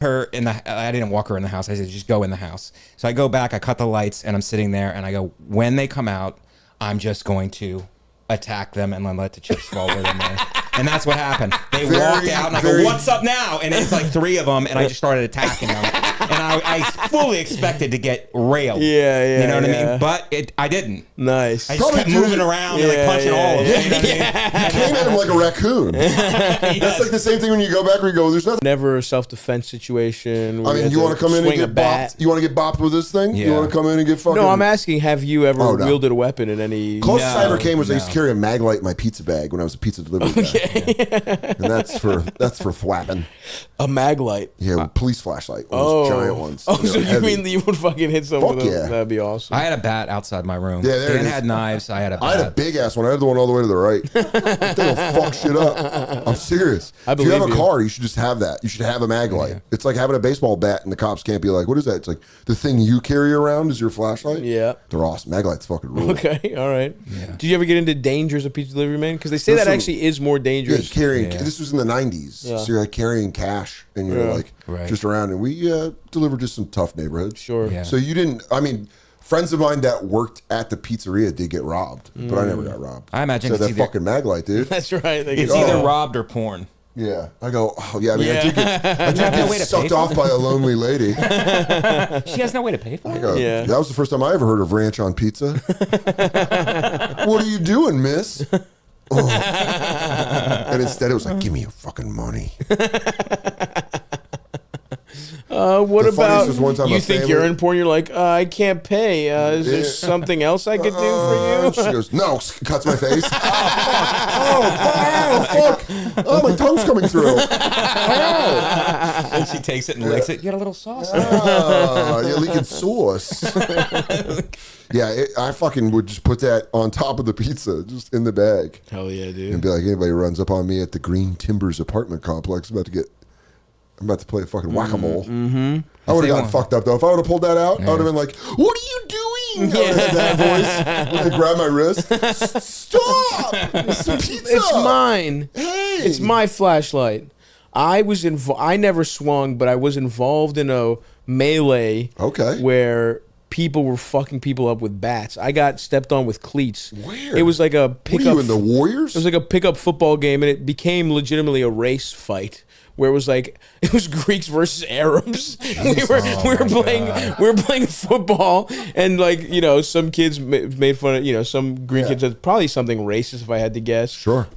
her in the. I didn't walk her in the house. I said, just go in the house. So I go back. I cut the lights, and I'm sitting there, and I go, when they come out, I'm just going to attack them and then let the chips fall where they may. And that's what happened. They walk out, and I go, what's up now? And it's like 3 of them, and I just started attacking them. And I fully expected to get railed. Yeah. You know what I mean? But I didn't. Nice. I just kept moving around and like punching all of them. You know what I mean? You came at him like a raccoon. That's like the same thing when you go back where you go, there's nothing. Never a self-defense situation. I mean, you want to come in and get bopped? You want to get bopped with this thing? Yeah. You want to come in and get fucking... No, I'm asking, have you ever wielded a weapon in any... Closest I ever came was I used to carry a mag light in my pizza bag when I was a pizza delivery guy. And that's for thwapping. A mag light? Yeah, police flashlight. One of those giant ones. Oh, so you mean you would fucking hit someone with yeah. That'd be awesome. I had a bat outside my room. Yeah, Dan had knives. I had a bat. I had a big ass one. I had the one all the way to the right. That thing will fuck shit up. I'm serious. If you have a car, you should just have that. You should have a mag light. Yeah. It's like having a baseball bat and the cops can't be like, what is that? It's like the thing you carry around is your flashlight. Yeah. They're awesome. Mag lights fucking rule. Okay, all right. Yeah. Did you ever get into dangers of pizza delivery man? Because they say that actually is more dangerous. Yeah, carrying. This was in the 90s. Yeah. So you're like carrying cash and you're like just around. And we delivered to some tough neighborhoods. Sure. Yeah. So you didn't, I mean, friends of mine that worked at the pizzeria did get robbed, but I never got robbed. I imagine so it's that fucking mag light, dude. That's right. It's either robbed or porn. Yeah. I go, oh, yeah. I mean, I did get sucked off by a lonely lady. She has no way to pay for it? Yeah. That was the first time I ever heard of ranch on pizza. What are you doing, miss? Oh. And instead it was like, give me your fucking money. What about you think you're in porn? You're like, I can't pay. Is there something else I could do for you? She goes, no, cuts my face. Oh, fuck. Oh, my tongue's coming through. Oh. And she takes it and licks it. You got a little sauce. You're leaking sauce. Yeah, I fucking would just put that on top of the pizza, just in the bag. Hell yeah, dude. And be like, anybody runs up on me at the Green Timbers apartment complex, I'm about to play a fucking whack-a-mole. I would have gotten fucked up, though. If I would have pulled that out, I would have been like, what are you doing? I would have had that voice. Would have grabbed my wrist. Stop! It's pizza. It's mine. Hey! It's my flashlight. I never swung, but I was involved in a melee where people were fucking people up with bats. I got stepped on with cleats. Where? It was like a pickup. What are you, in the Warriors? It was like a pickup football game, and it became legitimately a race fight. Where it was like Greeks versus Arabs. We were playing football, and like some kids made fun of some green kids. That's probably something racist if I had to guess. Sure.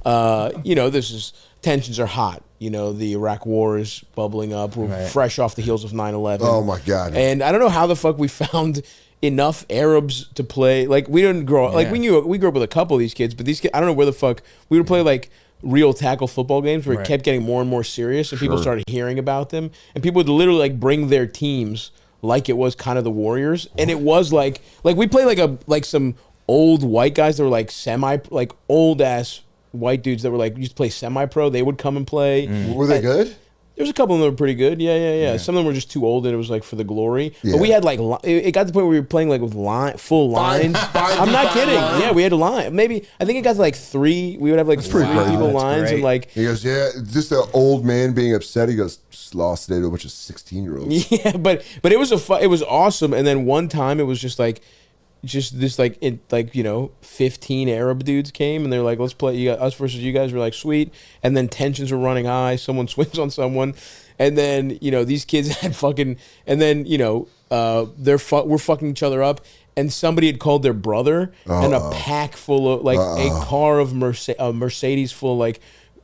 Tensions are hot. The Iraq War is bubbling up. We're fresh off the heels of 9/11. Oh my God! And I don't know how the fuck we found enough Arabs to play. Like we didn't grow up. Like we grew up with a couple of these kids, but these kids, I don't know where the fuck we would play like real tackle football games where it kept getting more and more serious, and people started hearing about them, and people would literally like bring their teams like it was kind of the Warriors, and it was like we played like some old white guys that were like old ass white dudes that were like used to play semi-pro. They would come and play. Were they good? There was a couple of them that were pretty good. Yeah. Some of them were just too old, and it was like for the glory. Yeah. But we had like it got to the point where we were playing like with full lines. I'm not kidding. Yeah, we had a line. Maybe I think it got to like 3. We would have like 3 people lines, and like he goes, yeah, just an old man being upset. He goes, just lost today to a bunch of 16-year-olds. Yeah, but it was it was awesome. And then one time it was just this 15 Arab dudes came, and they're like, let's play us versus you guys. We're like, sweet. And then tensions were running high. Someone swings on someone, and then these kids had fucking, and then we're fucking each other up. And somebody had called their brother, and a pack full of a car of Mercedes full of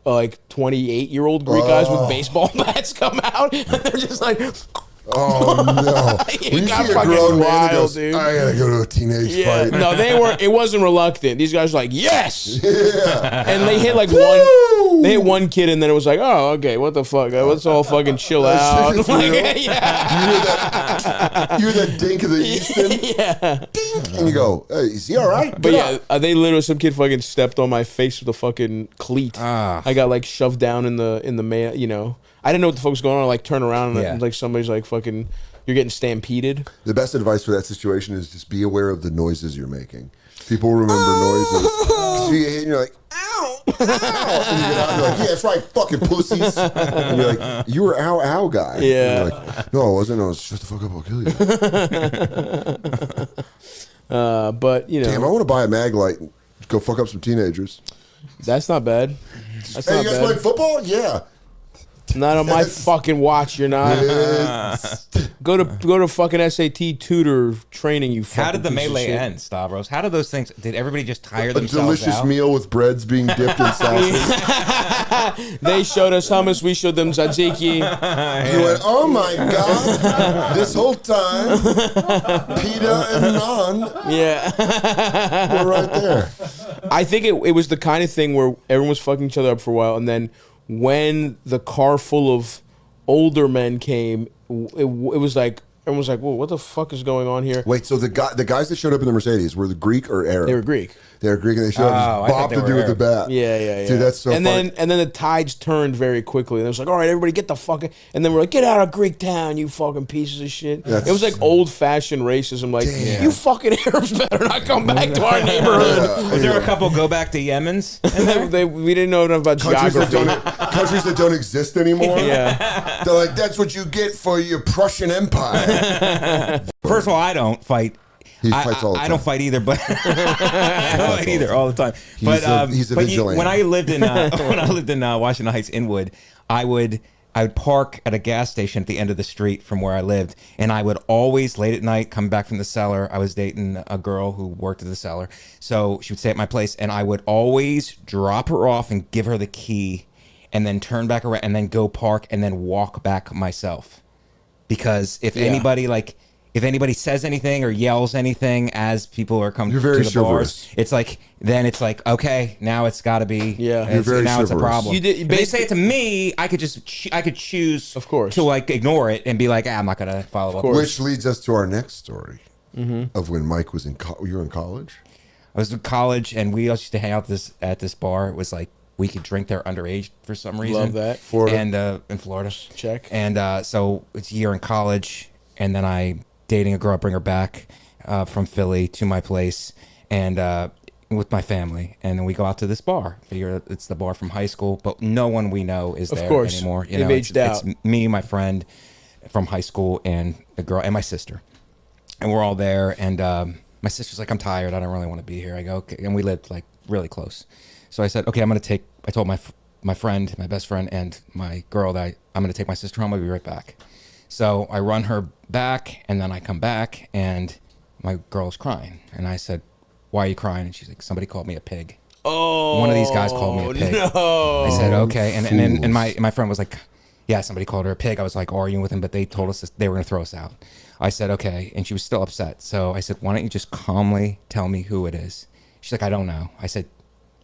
like 28-year-old Greek guys with baseball bats come out, and they're just like. Oh no! It got fucking wild, dude. I gotta go to a teenage fight. No, they weren't. It wasn't reluctant. These guys were like, yes. Yeah. And they hit like one. They hit one kid, and then it was like, oh, okay, what the fuck? Let's all fucking chill out. Like, yeah. You hear that dink of the Easton? Yeah. Dink, and you go, hey, is he all right? But they literally, some kid fucking stepped on my face with a fucking cleat. I got like shoved down in the mail. I didn't know what the fuck was going on. I like turn around and like somebody's like fucking, you're getting stampeded. The best advice for that situation is just be aware of the noises you're making. People remember noises. So you hit and you're like, ow, ow. And you get out and you're like, yeah, that's right, fucking pussies. And you're like, you were ow, ow guy. Yeah. And you're like, no, I wasn't. No, shut the fuck up, I'll kill you. But, you know. Damn, I want to buy a mag light and go fuck up some teenagers. That's not bad. That's Hey, not you guys bad. play football? Yeah. Not on my fucking watch, you're not. Go to fucking SAT tutor training, you fucking How did the piece of melee shit. end, Stavros? How did those things? Did everybody just tire A themselves delicious out? meal with breads being dipped in sausage. They showed us hummus, we showed them tzatziki. You went, oh my God, this whole time, pita and naan Yeah. were right there. I think it was the kind of thing where everyone was fucking each other up for a while, and then when the car full of older men came, it was like, everyone was like, whoa, what the fuck is going on here? Wait, so the guys that showed up in the Mercedes were the Greek or Arab? They were Greek. They were Greek and they showed up Oh, I and thought just they bopped the were dude with the Arab. bat. Yeah. Dude, that's so and funny. then the tides turned very quickly. And it was like, all right, everybody get the fuck. And then we're like, get out of Greek town, you fucking pieces of shit. That's- It was like old fashioned racism. Like, Damn. you fucking Arabs better not come back to our neighborhood. Was there a couple go back to Yemen's? We didn't know enough about geography. Countries that don't exist anymore. Yeah. They're like, that's what you get for your Prussian Empire. First of all, I don't fight. He fights all the time. I don't fight either, but I don't fight either all the time. But he's a but vigilante. when I lived in Washington Heights, Inwood, I would park at a gas station at the end of the street from where I lived, and I would always late at night come back from the cellar. I was dating a girl who worked at the cellar, so she would stay at my place, and I would always drop her off and give her the key, and then turn back around and then go park and then walk back myself, because if anybody says anything or yells anything as people are coming You're to very the chivalrous. bars, it's like, okay, now it's got to be. Yeah. You're very now it's a chivalrous. problem. You did- If they say it to me, I could choose, Of course. to like ignore it and be like, I'm not gonna follow up. course. Which leads us to our next story of when Mike was you were in college. I was in college and we used to hang out at this bar. It was like we could drink there underage for some reason. Love that. Florida. And in Florida. Check. And so it's a year in college, and then I dating a girl, I bring her back from Philly to my place, and with my family, and then we go out to this bar. Figure it's the bar from high school, but no one we know is there course. anymore. You They've know, aged it's out. me, my friend from high school, and the girl, and my sister, and we're all there. And my sister's like, I'm tired. I don't really want to be here. I go, okay, and we lived like really close. So I said, okay, I told my friend, my best friend, and my girl that I'm going to take my sister home. I'll be right back. So I run her back, and then I come back, and my girl's crying. And I said, why are you crying? And she's like, somebody called me a pig. Oh, One of these guys called me a pig. No. I said, okay. And then Fools. my friend was like, yeah, somebody called her a pig. I was like arguing with him, but they told us they were going to throw us out. I said, okay. And she was still upset. So I said, why don't you just calmly tell me who it is? She's like, I don't know. I said,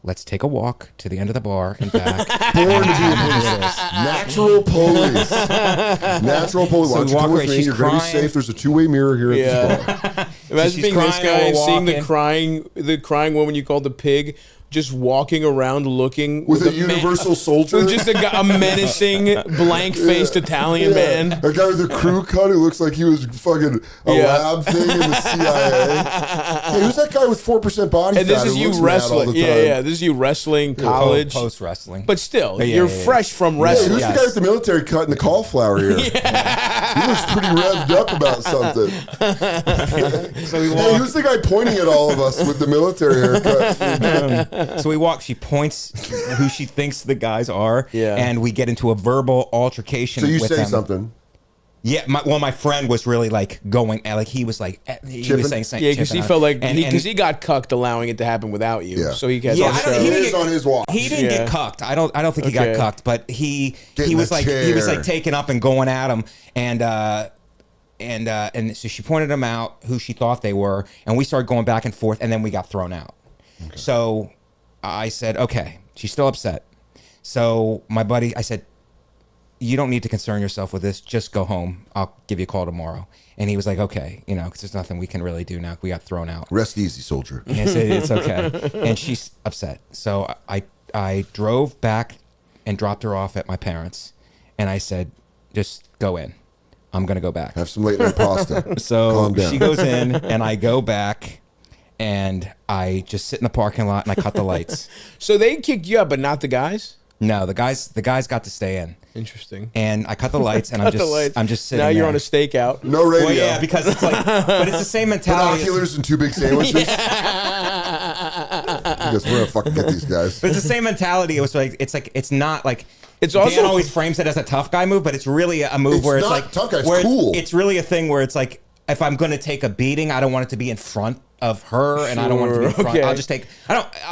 let's take a walk to the end of the bar and back. Born to be a police. Natural police. Natural police. Why So don't we you walk come with away. me? She's You're going to be crying. safe. There's a two-way mirror here at this bar. Yeah. Imagine she's being this crying guy and while seeing walking. the crying woman you called the pig, just walking around looking With a man- universal soldier. with just a menacing, blank-faced Italian man. A guy with a crew cut who looks like he was fucking a Yeah. lab thing in the CIA. Hey, who's that guy with 4% body And fat? this is who you looks mad all wrestling. the Yeah, time? yeah. This is you wrestling college. Post wrestling. But still, Yeah, you're yeah, yeah. fresh from Hey, wrestling. who's the guy with the military cut and the cauliflower ear? He looks pretty revved up about something. So we Hey, walk. who's the guy pointing at all of us with the military haircut? So we walk. She points who she thinks the guys are, Yeah. and we get into a verbal altercation. So you with say them. something. Yeah, my friend was really like going, like he was like he Chipping? was saying Yeah, because he felt like and he got cucked allowing it to happen without you. Yeah. So he gets Yeah, on I don't- show. he It didn't is get- on his watch. He didn't Yeah. get cucked. I don't think he Okay. got cucked, but he Get in was the like chair. taking up and going at him, and so she pointed him out who she thought they were, and we started going back and forth, and then we got thrown out. Okay. So I said, okay, she's still upset. So my buddy, I said, you don't need to concern yourself with this. Just go home. I'll give you a call tomorrow. And he was like, okay, because there's nothing we can really do now. We got thrown out. Rest easy, soldier. And I said, it's okay. And she's upset. So I drove back and dropped her off at my parents'. And I said, just go in. I'm going to go back. Have some late night pasta. So Calm down. she goes in, and I go back, and I just sit in the parking lot and I cut the lights. So they kicked you out, but not the guys? No, the guys got to stay in. Interesting. And I cut the lights, and I'm just sitting now you're there. on a stakeout. No radio. Well, yeah, because it's like, but it's the same mentality. Binoculars and 2 big sandwiches. Because we're gonna fucking get these guys. But it's the same mentality. It's not like. It's also Dan always frames it as a tough guy move, but it's really a move where it's like tough guy's where cool. It's really a thing where it's like, if I'm going to take a beating, I don't want it to be in front of her, and I don't want it to be in front. Okay. I'll take.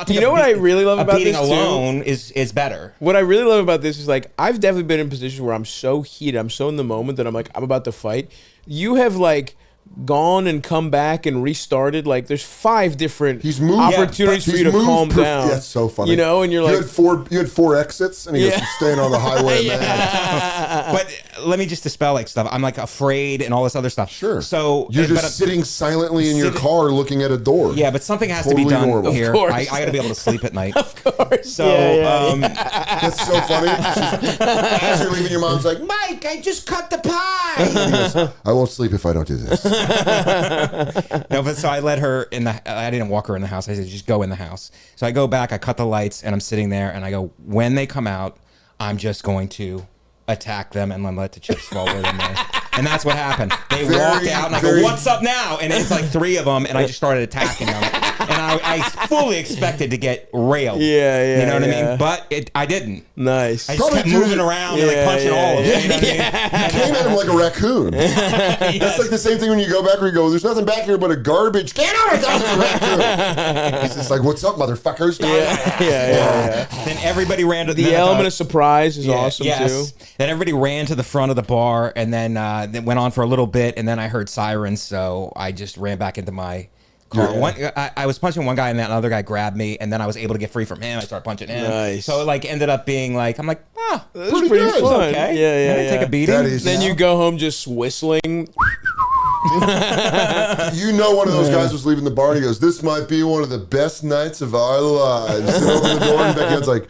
You know what I really love about beating this alone is better. What I really love about this is like I've definitely been in positions where I'm so heated, I'm so in the moment that I'm like I'm about to fight. You have like gone and come back and restarted. Like there's 5 different opportunities for you to calm down. That's so funny. You know, and you're like you had 4 exits, and he goes, "I'm staying on the highway." But let me just dispel like stuff. I'm like afraid and all this other stuff. Sure. So you're just sitting silently in your car looking at a door. Yeah, but something has to be done normal. here. Of course. I got to be able to sleep at night. Of course. So that's so funny. As you're leaving, your mom's like, "Mike, I just cut the pie." He goes, "I won't sleep if I don't do this." No, but so I let her in the. I didn't walk her in the house. I said, just go in the house. So I go back. I cut the lights, and I'm sitting there, and I go, when they come out, I'm just going to attack them and then let the chips fall where they may. And that's what happened. They walked out, and I go, "What's up now?" And it's like 3 of them, and I just started attacking them. And I fully expected to get railed. Yeah. You know what I mean? But I didn't. Nice. I just kept moving around and like punching all of them. You know what I mean? You came at him like a raccoon. That's like the same thing when you go back where you go, "There's nothing back here but a garbage can." "Oh, it's a raccoon." He's just like, "What's up, motherfuckers?" Yeah. Then everybody ran to The element of surprise is awesome too. Then everybody ran to the front of the bar, and then it went on for a little bit, and then I heard sirens, so I just ran back into my car. I was punching one guy, and that other guy grabbed me, and then I was able to get free from him. I started punching him. Nice. So it like ended up being like, I'm like, that's pretty fun. Okay. Yeah. Take a beating. Then you go home just whistling. You know, one of those guys was leaving the bar and he goes, "This might be one of the best nights of our lives." And open the door and Becky's like,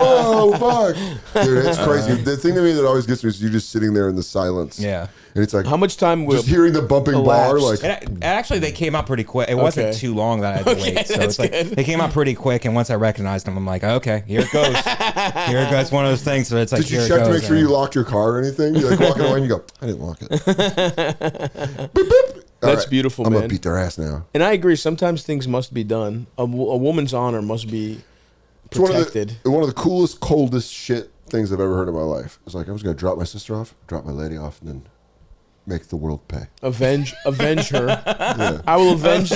"Oh, fuck." Dude, it's crazy. The thing to me that always gets me is you just sitting there in the silence. Yeah. And it's like, How much time will just hearing the bumping bar, like, And actually, they came out pretty quick. It wasn't too long that I had to wait. So it's like they came out pretty quick, and once I recognized them, I'm like, okay, here it goes. Here it goes. It's one of those things. So it's like, did you check to make sure you locked your car or anything? You're like walking away and you go, "I didn't lock it." Boop, boop. That's beautiful, I'm man. gonna beat their ass now. And I agree. Sometimes things must be done. A woman's honor must be protected. One of the coolest, coldest shit things I've ever heard in my life. It's like, I was gonna drop my sister off, drop my lady off, and then make the world pay. Avenge her. Yeah. I will avenge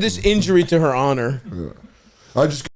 this injury to her honor. Yeah. I just